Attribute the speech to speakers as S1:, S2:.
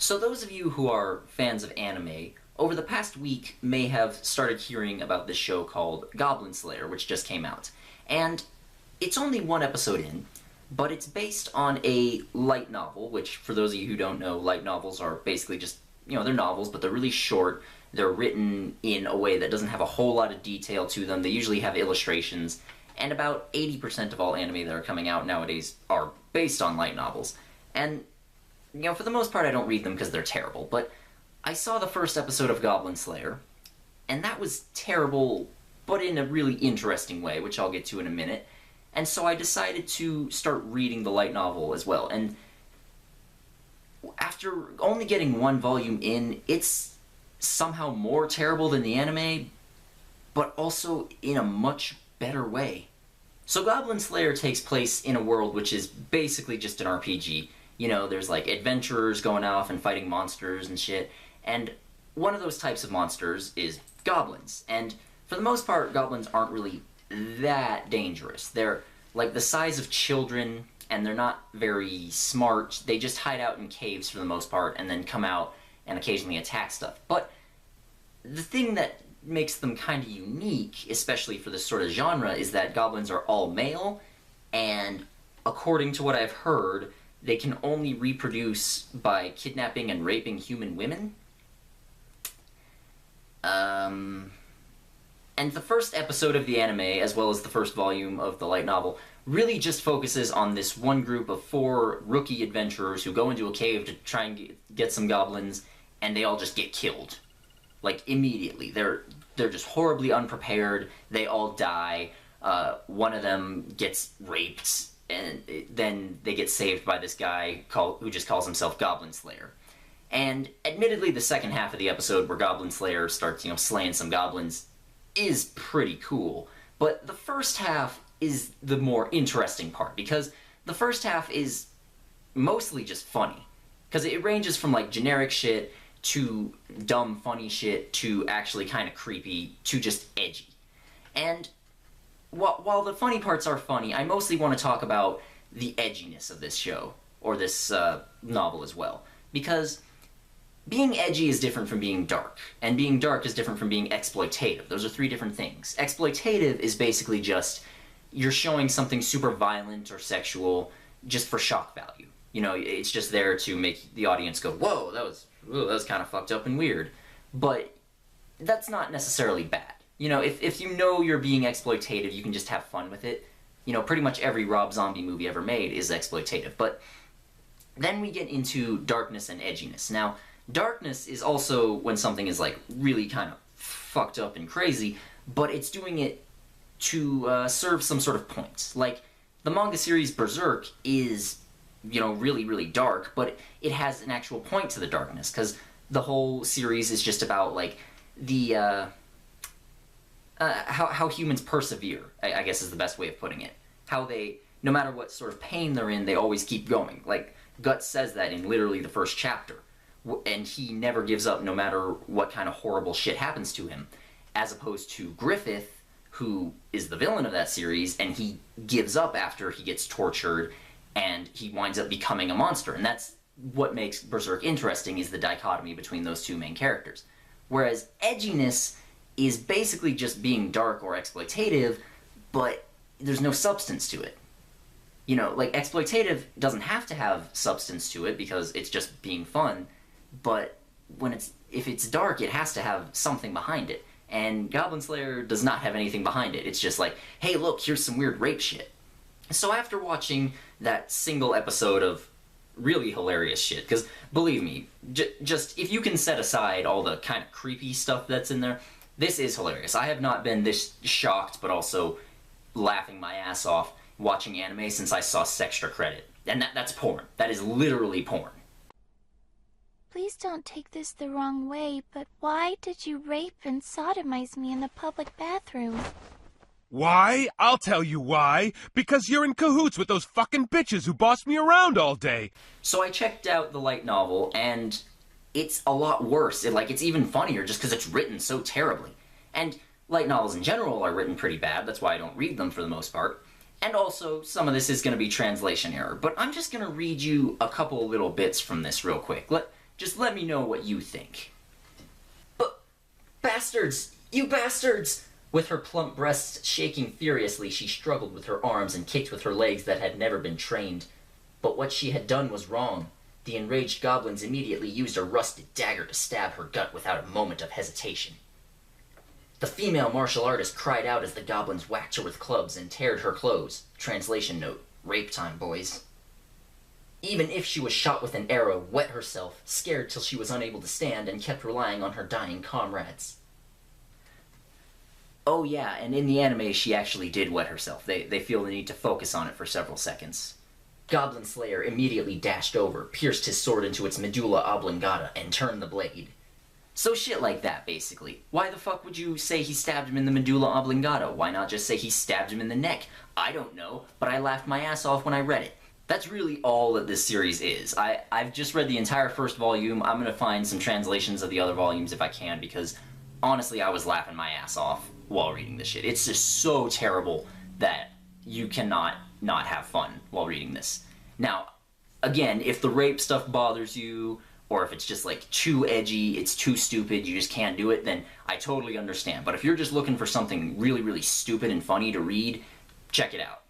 S1: So those of you who are fans of anime, over the past week may have started hearing about this show called Goblin Slayer, which just came out. And it's only one episode in, but it's based on a light novel, which for those of you who don't know, light novels are basically just, they're novels, but they're really short. They're written in a way that doesn't have a whole lot of detail to them. They usually have illustrations, and about 80% of all anime that are coming out nowadays are based on light novels. And for the most part, I don't read them because they're terrible, but I saw the first episode of Goblin Slayer, and that was terrible, but in a really interesting way, which I'll get to in a minute. And so I decided to start reading the light novel as well, and after only getting one volume in, it's somehow more terrible than the anime, but also in a much better way. So Goblin Slayer takes place in a world which is basically just an RPG. There's like adventurers going off and fighting monsters and shit, and one of those types of monsters is goblins. And for the most part, goblins aren't really that dangerous. They're like the size of children, and they're not very smart. They just hide out in caves for the most part, and then come out and occasionally attack stuff. But the thing that makes them kind of unique, especially for this sort of genre, is that goblins are all male, and according to what I've heard, they can only reproduce by kidnapping and raping human women. And the first episode of the anime, as well as the first volume of the light novel, really just focuses on this one group of 4 rookie adventurers who go into a cave to try and get some goblins, and they all just get killed. Like, immediately. They're just horribly unprepared. They all die. One of them gets raped, and then they get saved by this guy who just calls himself Goblin Slayer. And admittedly, the second half of the episode where Goblin Slayer starts, slaying some goblins is pretty cool. But the first half is the more interesting part, because the first half is mostly just funny. Because it ranges from, like, generic shit to dumb, funny shit to actually kind of creepy to just edgy. And while the funny parts are funny, I mostly want to talk about the edginess of this show, or this novel as well. Because being edgy is different from being dark, and being dark is different from being exploitative. Those are 3 different things. Exploitative is basically just, you're showing something super violent or sexual just for shock value. It's just there to make the audience go, whoa, that was kind of fucked up and weird. But that's not necessarily bad. If you're being exploitative, you can just have fun with it. Pretty much every Rob Zombie movie ever made is exploitative. But then we get into darkness and edginess. Now, darkness is also when something is, like, really kind of fucked up and crazy, but it's doing it to serve some sort of point. Like, the manga series Berserk is, really, really dark, but it has an actual point to the darkness, because the whole series is just about, like, the, how humans persevere, I guess is the best way of putting it. How they, no matter what sort of pain they're in, they always keep going. Like, Guts says that in literally the first chapter. And he never gives up no matter what kind of horrible shit happens to him. As opposed to Griffith, who is the villain of that series, and he gives up after he gets tortured, and he winds up becoming a monster. And that's what makes Berserk interesting, is the dichotomy between those 2 main characters. Whereas edginess is basically just being dark or exploitative, but there's no substance to it. Like, exploitative doesn't have to have substance to it because it's just being fun, but if it's dark, it has to have something behind it. And Goblin Slayer does not have anything behind it. It's just like, hey, look, here's some weird rape shit. So after watching that single episode of really hilarious shit, because believe me, just if you can set aside all the kind of creepy stuff that's in there, this is hilarious. I have not been this shocked, but also laughing my ass off watching anime since I saw Sextra Credit. And that's porn. That is literally porn.
S2: Please don't take this the wrong way, but why did you rape and sodomize me in the public bathroom?
S3: Why? I'll tell you why. Because you're in cahoots with those fucking bitches who boss me around all day.
S1: So I checked out the light novel, and it's a lot worse. It's even funnier just because it's written so terribly. And light novels in general are written pretty bad. That's why I don't read them for the most part. And also, some of this is going to be translation error. But I'm just going to read you a couple little bits from this real quick. Just let me know what you think. But, bastards! You bastards! With her plump breasts shaking furiously, she struggled with her arms and kicked with her legs that had never been trained. But what she had done was wrong. The enraged goblins immediately used a rusted dagger to stab her gut without a moment of hesitation. The female martial artist cried out as the goblins whacked her with clubs and teared her clothes. Translation note: rape time, boys. Even if she was shot with an arrow, wet herself, scared till she was unable to stand, and kept relying on her dying comrades. Oh yeah, and in the anime she actually did wet herself. They feel the need to focus on it for several seconds. Goblin Slayer immediately dashed over, pierced his sword into its medulla oblongata, and turned the blade. So shit like that, basically. Why the fuck would you say he stabbed him in the medulla oblongata? Why not just say he stabbed him in the neck? I don't know, but I laughed my ass off when I read it. That's really all that this series is. I've just read the entire first volume. I'm gonna find some translations of the other volumes if I can, because honestly I was laughing my ass off while reading this shit. It's just so terrible that you cannot not have fun while reading this. Now, again, if the rape stuff bothers you, or if it's just like too edgy, it's too stupid, you just can't do it, then I totally understand. But if you're just looking for something really, really stupid and funny to read, check it out.